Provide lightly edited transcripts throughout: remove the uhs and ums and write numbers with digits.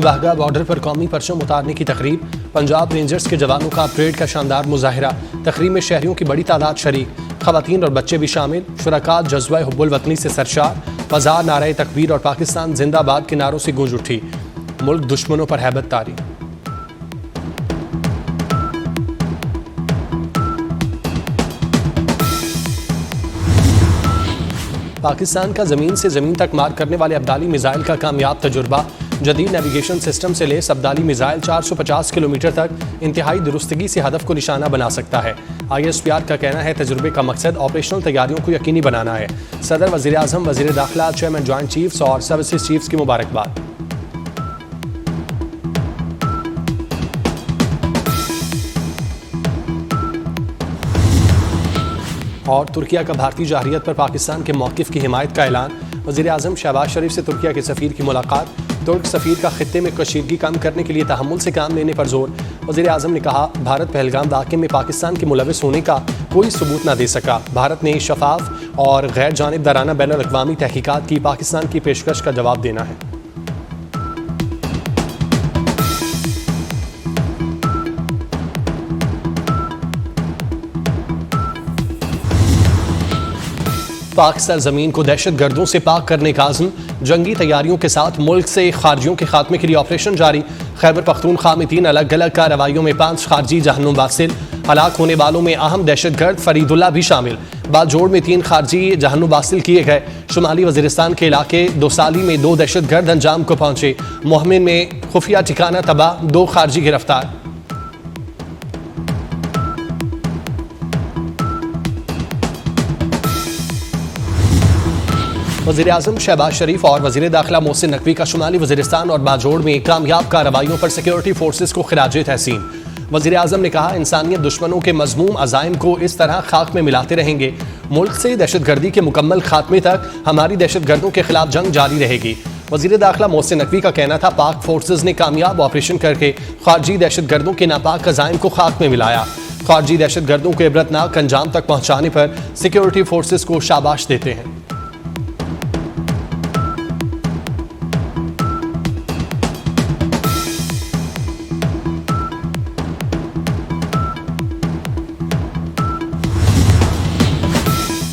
Wagah border पर कौमी परचम उतारने की तकरीब, पंजाब रेंजर्स के जवानों का परेड का शानदार मुजाहिरा। तकरीब में शहरियों की बड़ी तादाद शरीक, खवातीन और बच्चे भी शामिल। शुरका जज्बा हुब्बुल वतनी से सरशार, बाजार नारे तकबीर और पाकिस्तान जिंदाबाद के नारों से गूंज उठी। मुल्क दुश्मनों पर हैबत तारी। पाकिस्तान का ज़मीन से ज़मीन तक मार करने वाले अब्दाली मिसाइल का कामयाब तजुर्बा। जदीद नेविगेशन सिस्टम से लेस अब्दाली मिसाइल 450 किलोमीटर तक इंतहाई दुरुस्तगी से हदफ को निशाना बना सकता है। ISPR का कहना है तजुर्बे का मकसद ऑपरेशनल तैयारियों को यकीनी बनाना है। सदर, वज़ीर आज़म, वज़ीर दाखिला, चेयरमैन जॉइंट चीफ्स और सर्विसेज चीफ्स की मुबारकबाद। और तुर्किया का भारतीय जारहियत पर पाकिस्तान के मौक़िफ़ की हिमायत का ऐलान। वज़ीर आज़म शहबाज शरीफ से तुर्किया के सफ़ीर की मुलाकात। तुर्क सफ़ीर का खित्ते में कशीदगी कम करने के लिए तहम्मुल से काम लेने पर जोर। वज़ीर आज़म ने कहा, भारत पहलगाम वाक़े में पाकिस्तान के मुलविस होने का कोई सबूत न दे सका। भारत ने शफाफ और गैर जानिबदाराना बैनुल-अक़वामी तहक़ीक़ात की पाकिस्तान की पेशकश का जवाब देना है। पाक सरजमीन को दहशत गर्दों से पाक करने का आज़म। जंगी तैयारियों के साथ मुल्क से खारजियों के खात्मे के लिए ऑपरेशन जारी। खैबर पख्तूनख्वा में 3 अलग अलग कार्रवाइयों में 5 खारजी जहन्नुम वासिल। हलाक होने वालों में अहम दहशत गर्द फरीदुल्ला भी शामिल। बालजोड़ में 3 खारजी जहन्नुम वासिल किए गए। शुमाली वज़ीरिस्तान के इलाके दोसाली में 2 दहशत गर्द अंजाम को पहुंचे। मोहमिन में खुफिया ठिकाना तबाह, 2 खारजी गिरफ्तार। वज़ीर आज़म शहबाज शरीफ और वज़ीर दाखिला मोहसिन नकवी का शुमाली वज़ीरिस्तान और बाजोड़ में कामयाब कार्रवाइयों पर सिक्योरिटी फोर्सेस को खिराजे तहसीन। वज़ीर आज़म ने कहा, इंसानियत दुश्मनों के मज़मूम अज़ाइम को इस तरह खाक में मिलाते रहेंगे। मुल्क से दहशत गर्दी के मुकम्मल खात्मे तक हमारी दहशत गर्दों के खिलाफ जंग जारी रहेगी। वज़ीर दाखिला मोहसिन नकवी का कहना था, पाक फोर्सेज ने कामयाब ऑपरेशन करके खारजी दहशत गर्दों के नापाक अज़ाइम को खाक में मिलाया। खारजी दहशत गर्दों को इबरतनाक अंजाम तक पहुँचाने पर सिक्योरिटी फोर्सेज को शाबाश देते हैं।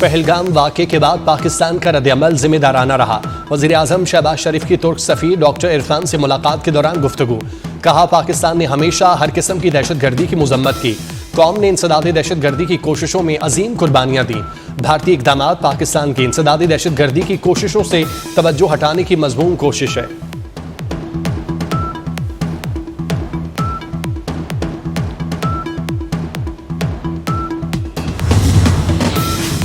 पहलगाम वाक़े के बाद पाकिस्तान का रद्द-ए-अमल जिम्मेदाराना रहा। वज़ीर आज़म शहबाज शरीफ की तुर्क सफ़ीर डॉक्टर इरफान से मुलाकात के दौरान गुफ्तगू। कहा, पाकिस्तान ने हमेशा हर किस्म की दहशत गर्दी की मज़म्मत की। कौम ने इंसदाद दहशत गर्दी की कोशिशों में अजीम कुर्बानियाँ दी। भारतीय इक़दाम पाकिस्तान की इंसदाद दहशत गर्दी की कोशिशों से तवज्जो हटाने की मज़मूम कोशिश है।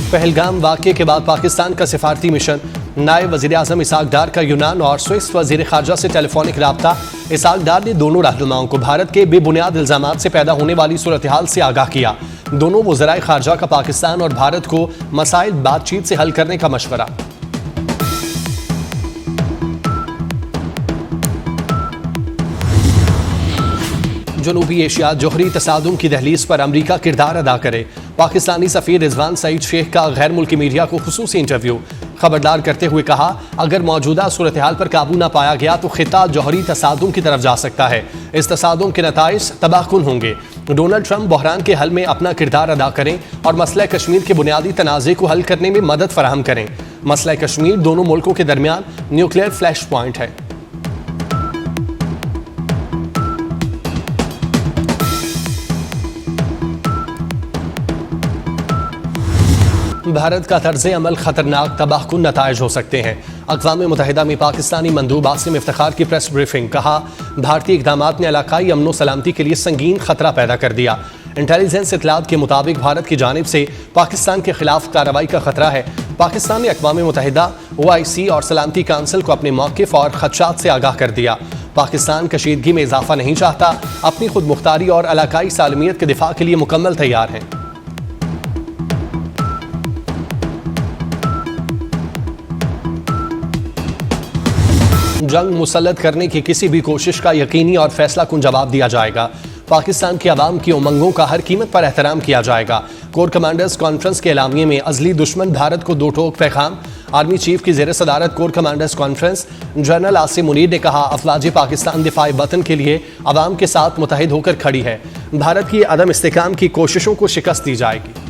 पहलगाम वाक़े के बाद पाकिस्तान का सिफारती मिशन। नायब वज़ीर आज़म इसहाक डार का यूनान और स्विस वज़ीर ख़ारजा से टेलीफोनिक रब्ता। इसहाक डार ने दोनों रहनुमाओं को भारत के बेबुनियाद इल्ज़ामात से पैदा होने वाली सूरत हाल से आगाह किया। दोनों वज़राए ख़ारजा का पाकिस्तान और भारत को मसाइल बातचीत से हल करने का मशवरा। जनूबी एशिया जोहरी तसादुम की दहलीज पर अमरीका किरदार अदा करे। पाकिस्तानी सफ़ीर रिजवान सईद शेख का गैर मुल्की मीडिया को खुसूसी इंटरव्यू। खबरदार करते हुए कहा, अगर मौजूदा सूरत हाल पर काबू न पाया गया तो खिता जोहरी तसादुम की तरफ जा सकता है। इस तसादुम के नताइज तबाहकुन होंगे। डोनाल्ड ट्रंप बहरान के हल में अपना किरदार अदा करें और मसला कश्मीर के बुनियादी तनाज़े को हल करने में मदद फराहम करें। मसला कश्मीर दोनों मुल्कों के दरमियान न्यूक्लियर फ्लैश पॉइंट है। भारत का तर्ज़ अमल खतरनाक तबाहकुन नताइज हो सकते हैं। अक़वाम मुत्तहिदा में पाकिस्तानी मंदूब आसिम इफ्तिखार की प्रेस ब्रीफिंग। कहा, भारतीय इक़दामात ने इलाकाई अमन व सलामती के लिए संगीन खतरा पैदा कर दिया। इंटेलिजेंस इत्तलात के मुताबिक भारत की जानिब से पाकिस्तान के खिलाफ कार्रवाई का खतरा है। पाकिस्तान ने अक़वाम मुत्तहिदा, OIC और सलामती काउंसिल को अपने मौक़िफ़ और खदशात से आगाह कर दिया। पाकिस्तान कशीदगी में इजाफा नहीं चाहता, अपनी खुद मुख्तारी और इलाकाई सालमियत के दिफा के लिए मुकम्मल तैयार है। जंग मुसल्लत करने की किसी भी कोशिश का यकीनी और फैसला कुन जवाब दिया जाएगा। पाकिस्तान की आवाम की उमंगों का हर कीमत पर एहतराम किया जाएगा। कोर कमांडर्स कॉन्फ्रेंस के एलामिये में अजली दुश्मन भारत को दो टोक पैगाम। आर्मी चीफ की ज़ेर सदारत core commanders conference, general Asim Munir ने कहा, अफवाज पाकिस्तान दिफाए वतन के लिए अवाम के साथ मुतहिद होकर खड़ी है। भारत की अदम इस्तेकाम की कोशिशों को शिकस्त दी जाएगी।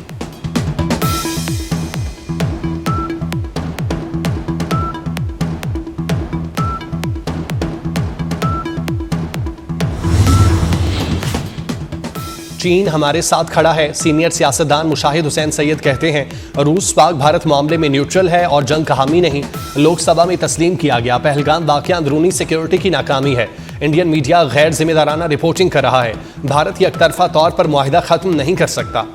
चीन हमारे साथ खड़ा है। सीनियर सियासतदान मुशाहिद हुसैन सैयद कहते हैं, रूस पाक भारत मामले में न्यूट्रल है और जंग का हामी नहीं। लोकसभा में तस्लीम किया गया पहलगाम वाक़या अंदरूनी सिक्योरिटी की नाकामी है। इंडियन मीडिया गैर जिम्मेदाराना रिपोर्टिंग कर रहा है। भारत एकतरफा तौर पर मुआहिदा खत्म नहीं कर सकता।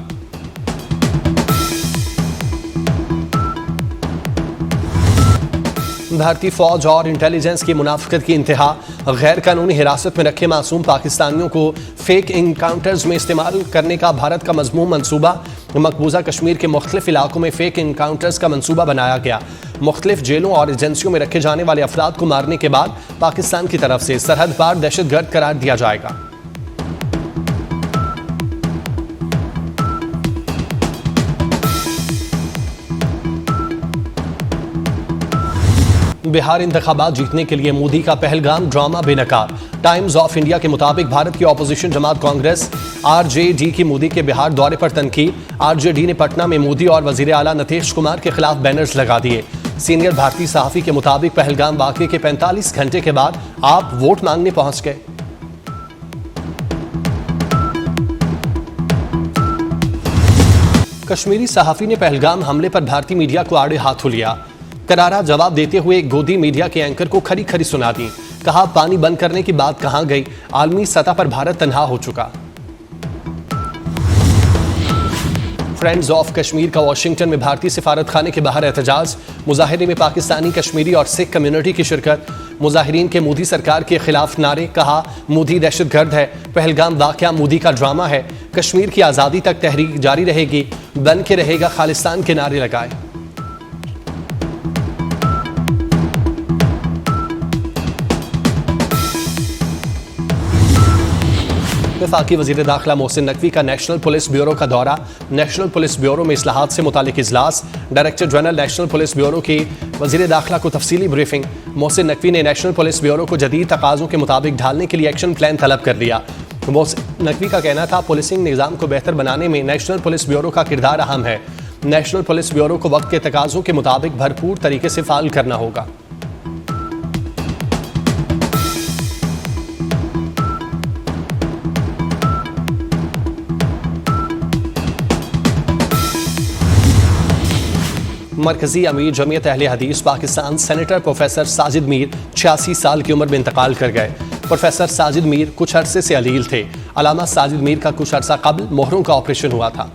भारतीय फौज और इंटेलिजेंस की मुनाफिकत की इंतहा। गैर कानूनी हिरासत में रखे मासूम पाकिस्तानियों को फेक इनकाउंटर्स में इस्तेमाल करने का भारत का मज़मूम मनसूबा। मकबूजा कश्मीर के मुख्तलिफ इलाकों में फेक इनकाउंटर्स का मनसूबा बनाया गया। मुख्तलिफ जेलों और एजेंसियों में रखे जाने वाले अफराद को मारने के बाद पाकिस्तान की तरफ से सरहद पार दहशतगर्द करार दिया जाएगा। बिहार इंतखाबात जीतने के लिए मोदी का पहलगाम ड्रामा बेनकाब। टाइम्स ऑफ इंडिया के मुताबिक भारत की ऑपोजिशन जमात कांग्रेस आरजेडी की मोदी के बिहार दौरे पर तनकीद। आरजेडी ने पटना में मोदी और वजीर आला नीतीश कुमार के खिलाफ बैनर्स लगा दिए। सीनियर भारतीय सहाफी के मुताबिक पहलगाम वाकये के 45 घंटे के बाद आप वोट मांगने पहुंच गए। कश्मीरी सहाफी ने पहलगाम हमले पर भारतीय मीडिया को आड़े हाथों लिया। करारा जवाब देते हुए गोदी मीडिया के एंकर को खरी खरी सुना दी। कहा, पानी बंद करने की बात कहां गई, आलमी सतह पर भारत तन्हा हो चुका। फ्रेंड्स ऑफ कश्मीर का वाशिंगटन में भारतीय सिफारत खाने के बाहर एहतजाज। मुजाहिरे में पाकिस्तानी, कश्मीरी और सिख कम्युनिटी की शिरकत। मुजाहिरीन के मोदी सरकार के खिलाफ नारे। कहा, मोदी दहशतगर्द है, पहलगाम वाकया मोदी का ड्रामा है, कश्मीर की आज़ादी तक तहरीक जारी रहेगी, बन के रहेगा खालिस्तान के नारे लगाए। वफाकी वज़ीर दाखिला मोहसिन नकवी का नेशनल पुलिस ब्यूरो का दौरा। नेशनल पुलिस ब्यूरो में इस्लाहात से मुतालिक इजलास। Director general national police bureau की वज़ीर दाखिला को तफसीली ब्रीफिंग। मोहसिन नकवी ने नेशनल पुलिस ब्यूरो को जदीद तकाज़ों के मुताबिक ढालने के लिए एक्शन प्लान तलब कर लिया। मोहसिन नकवी का कहना था, पुलिसिंग निज़ाम को बेहतर बनाने में नेशनल पुलिस ब्यूरो का किरदार अहम है। नेशनल पुलिस ब्यूरो को वक्त के तकाज़ों के मुताबिक भरपूर तरीके से फ़ाल करना होगा। मरकजी अमीर जमीयत अहले हदीस पाकिस्तान सेनेटर प्रोफेसर साजिद मीर 86 साल की उम्र में इंतकाल कर गए। प्रोफेसर साजिद मीर कुछ अरसे से अलील थे। अलामा साजिद मीर का कुछ अरसा कबल मोहरों का ऑपरेशन हुआ था।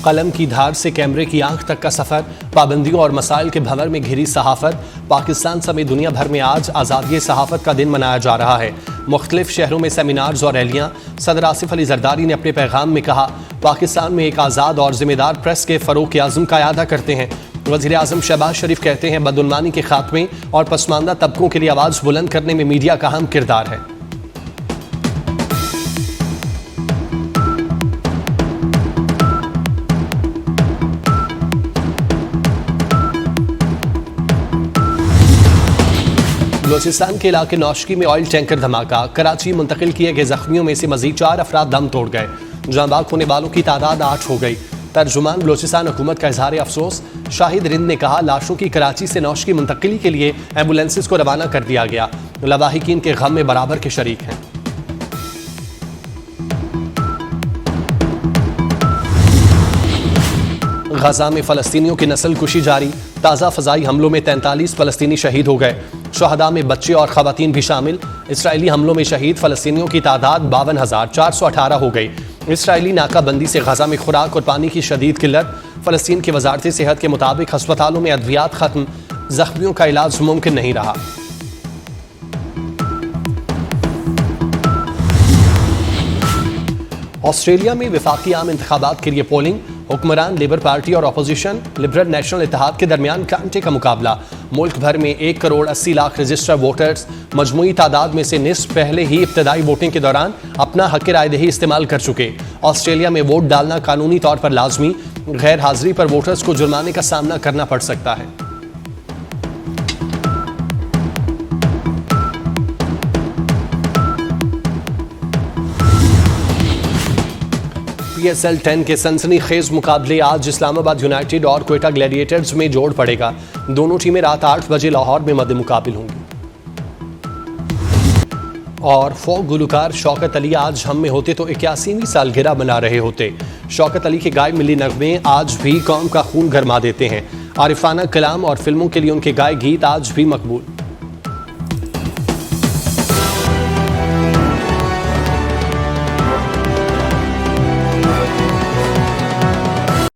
कलम की धार से कैमरे की आंख तक का सफर। पाबंदियों और मसाइल के भंवर में घिरी सहाफत। पाकिस्तान समेत दुनिया भर में आज आज़ादी सहाफत का दिन मनाया जा रहा है। मुख्तलिफ शहरों में सेमिनार्स और रैलियां। सदर आसिफ अली जरदारी ने अपने पैगाम में कहा, पाकिस्तान में एक आज़ाद और जिम्मेदार प्रेस के फ़रोग़ आज़म का अयादा करते हैं। वज़ीर आज़म शहबाज शरीफ कहते हैं, बदउनवानी के खात्मे और पसमानदा तबकों के लिए आवाज़ बुलंद करने में मीडिया का अहम किरदार है। बलूचिस्तान के इलाके नौशकी में ऑयल टैंकर धमाका। कराची मुंतकिल किए गए जख्मियों में से मजीद 4 अफराद दम तोड़ गए। जाँ बाग होने वालों की तादाद 8 हो गई। तर्जुमान बलूचिस्तान हुकूमत का इजहार अफसोस। शाहिद रिंद ने कहा, लाशों की कराची से नौशकी मुंतकिली के लिए एम्बुलेंसेज को रवाना कर दिया गया। लवाहिकीन के गम में बराबर के शरीक हैं। गजा में फ़लस्तीनियों की नस्ल कुशी जारी। ताज़ा फ़ज़ाई हमलों में 43 फ़लस्तीनी शहीद हो गए। शहदा में बच्चे और ख़वातीन भी शामिल। इसराइली हमलों में शहीद फ़लस्तीनियों की तादाद 52,418 हो गई। इसराइली नाकाबंदी से गजा में खुराक और पानी की शदीद किल्लत। फ़लस्तीन की वजारत सेहत के मुताबिक अस्पतालों में अद्वियात ख़त्म। ज़ख्मियों का इलाज मुमकिन नहीं रहा। ऑस्ट्रेलिया में वफाकी आम इंतखाबात के लिए पोलिंग। हुक्मरान लेबर पार्टी और अपोजिशन लिबरल नेशनल इत्तेहाद के दरमियान कांटे का मुकाबला। मुल्क भर में 1,80,00,000 रजिस्टर्ड वोटर्स मजमूई तादाद में से निस्फ पहले ही इब्तदाई वोटिंग के दौरान अपना हक रायदही इस्तेमाल कर चुके। ऑस्ट्रेलिया में वोट डालना कानूनी तौर पर लाजमी। गैर हाजिरी पर वोटर्स को जुर्माने का सामना करना पड़ सकता है। PSL 10 के सनसनीखेज मुकाबले आज इस्लामाबाद यूनाइटेड और क्वेटा ग्लैडिएटर्स में जोड़ पड़ेगा। दोनों टीमें रात 8 बजे लाहौर में मद्दे मुकाबिल होंगी। और फोक गुलकार शौकत अली आज हम में होते तो 81वीं सालगिरह मना रहे होते। शौकत अली के गाए मिली नगमे आज भी कौम का खून गरमा देते हैं। आरिफाना कलाम और फिल्मों के लिए उनके गाए गीत आज भी मकबूल।